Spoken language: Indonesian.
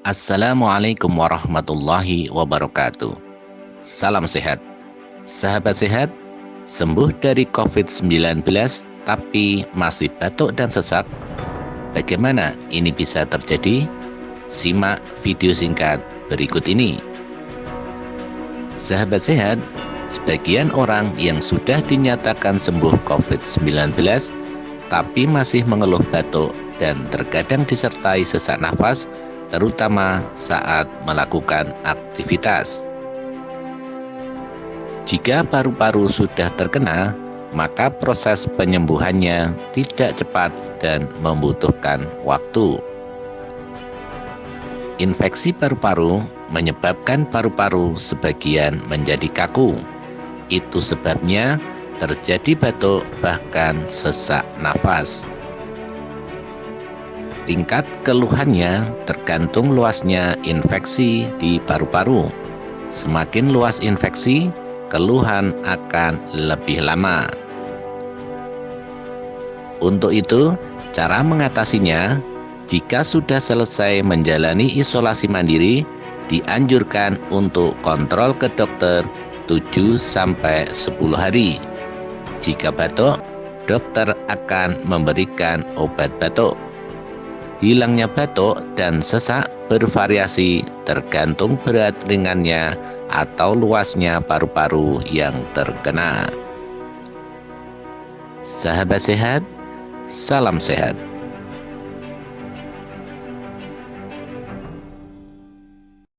Assalamualaikum warahmatullahi wabarakatuh. Salam sehat. Sahabat sehat, sembuh dari COVID-19 tapi masih batuk dan sesak. Bagaimana ini bisa terjadi? Simak video singkat berikut ini. Sahabat sehat, sebagian orang yang sudah dinyatakan sembuh COVID-19 tapi masih mengeluh batuk dan terkadang disertai sesak nafas, terutama saat melakukan aktivitas. Jika paru-paru sudah terkena, maka proses penyembuhannya tidak cepat dan membutuhkan waktu. Infeksi paru-paru menyebabkan paru-paru sebagian menjadi kaku. Itu sebabnya terjadi batuk bahkan sesak nafas. Tingkat keluhannya tergantung luasnya infeksi di paru-paru. Semakin luas infeksi, keluhan akan lebih lama. Untuk itu, cara mengatasinya, jika sudah selesai menjalani isolasi mandiri, dianjurkan untuk kontrol ke dokter 7-10 hari. Jika batuk, dokter akan memberikan obat batuk. Hilangnya batuk dan sesak bervariasi tergantung berat ringannya atau luasnya paru-paru yang terkena. Sahabat sehat, salam sehat.